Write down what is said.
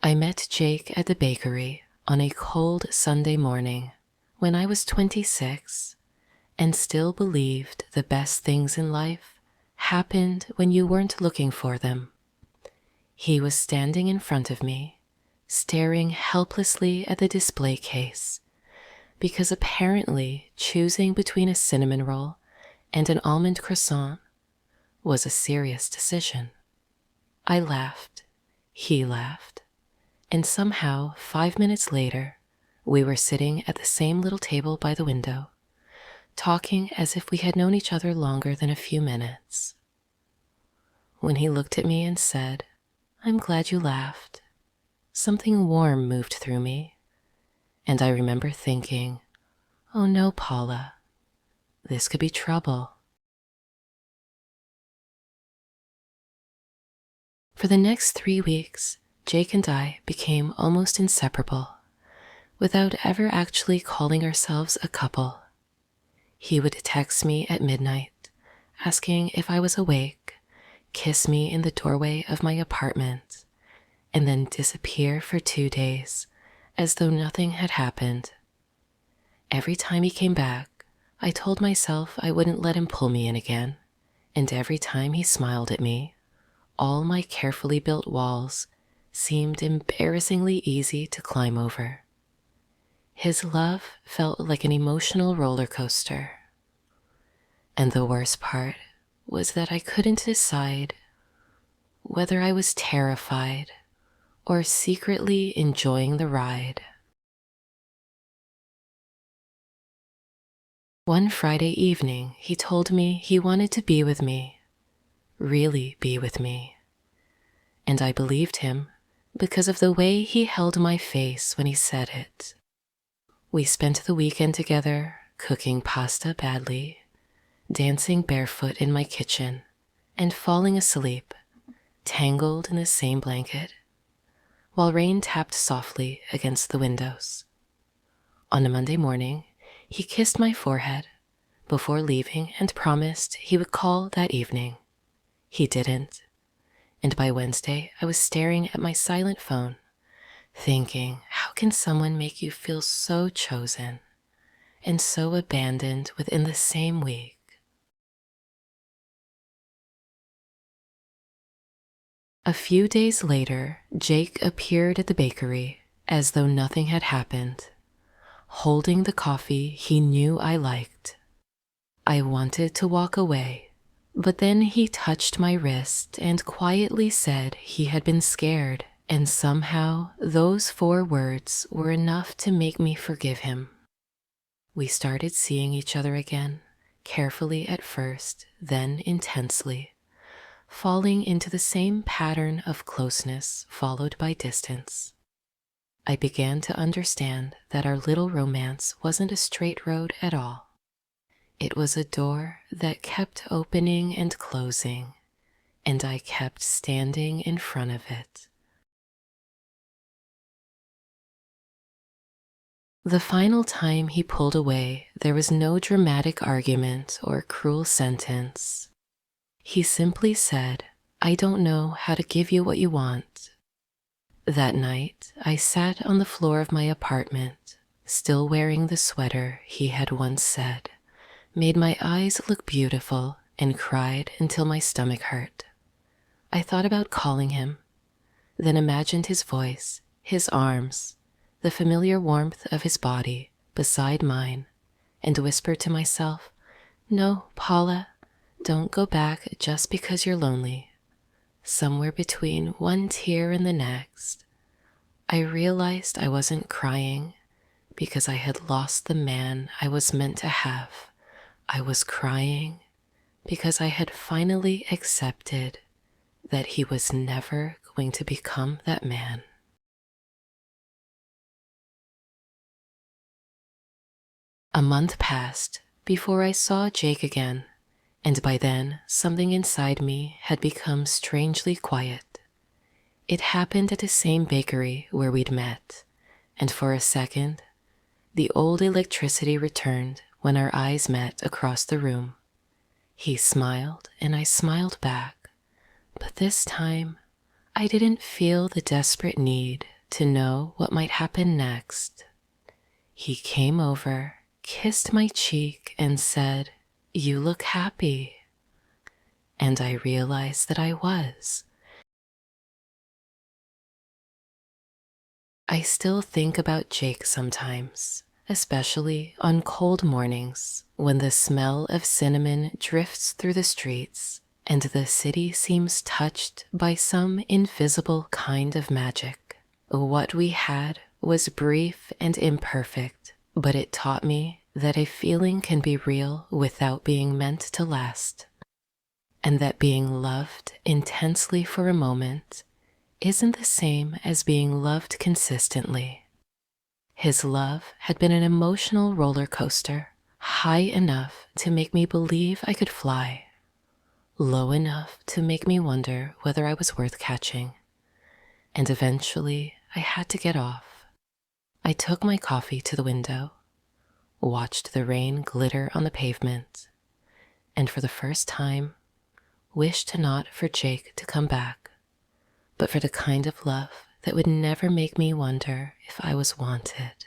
I met Jake at the bakery on a cold Sunday morning when I was 26 and still believed the best things in life happened when you weren't looking for them. He was standing in front of me, staring helplessly at the display case, because apparently choosing between a cinnamon roll and an almond croissant was a serious decision. I laughed, he laughed, and somehow 5 minutes later, we were sitting at the same little table by the window, talking as if we had known each other longer than a few minutes. When he looked at me and said, "I'm glad you laughed," something warm moved through me, and I remember thinking, "Oh no, Paula, this could be trouble." For the next 3 weeks, Jake and I became almost inseparable, without ever actually calling ourselves a couple. He would text me at midnight, asking if I was awake, kiss me in the doorway of my apartment, and then disappear for 2 days, as though nothing had happened. Every time he came back, I told myself I wouldn't let him pull me in again, and every time he smiled at me, all my carefully built walls seemed embarrassingly easy to climb over. His love felt like an emotional roller coaster. And the worst part was that I couldn't decide whether I was terrified or secretly enjoying the ride. One Friday evening, he told me he wanted to be with me, really be with me. And I believed him because of the way he held my face when he said it. We spent the weekend together, cooking pasta badly, dancing barefoot in my kitchen, and falling asleep, tangled in the same blanket, while rain tapped softly against the windows. On a Monday morning, he kissed my forehead before leaving and promised he would call that evening. He didn't, and by Wednesday I was staring at my silent phone, thinking, how can someone make you feel so chosen and so abandoned within the same week? A few days later, Jake appeared at the bakery as though nothing had happened, holding the coffee he knew I liked. I wanted to walk away, but then he touched my wrist and quietly said he had been scared, and somehow those 4 words were enough to make me forgive him. We started seeing each other again, carefully at first, then intensely, falling into the same pattern of closeness followed by distance. I began to understand that our little romance wasn't a straight road at all. It was a door that kept opening and closing, and I kept standing in front of it. The final time he pulled away, there was no dramatic argument or cruel sentence. He simply said, "I don't know how to give you what you want." That night, I sat on the floor of my apartment, still wearing the sweater he had once said made my eyes look beautiful, and cried until my stomach hurt. I thought about calling him, then imagined his voice, his arms, the familiar warmth of his body beside mine, and whispered to myself, "No, Paula, don't go back just because you're lonely." Somewhere between one tear and the next, I realized I wasn't crying because I had lost the man I was meant to have. I was crying because I had finally accepted that he was never going to become that man. A month passed before I saw Jake again, and by then something inside me had become strangely quiet. It happened at the same bakery where we'd met, and for a second, the old electricity returned when our eyes met across the room. He smiled and I smiled back, but this time I didn't feel the desperate need to know what might happen next. He came over, kissed my cheek, and said, "You look happy." And I realized that I was. I still think about Jake sometimes, especially on cold mornings when the smell of cinnamon drifts through the streets and the city seems touched by some invisible kind of magic. What we had was brief and imperfect, but it taught me that a feeling can be real without being meant to last, and that being loved intensely for a moment isn't the same as being loved consistently. His love had been an emotional roller coaster, high enough to make me believe I could fly, low enough to make me wonder whether I was worth catching, and eventually I had to get off. I took my coffee to the window, watched the rain glitter on the pavement, and for the first time wished not for Jake to come back, but for the kind of love that would never make me wonder if I was wanted.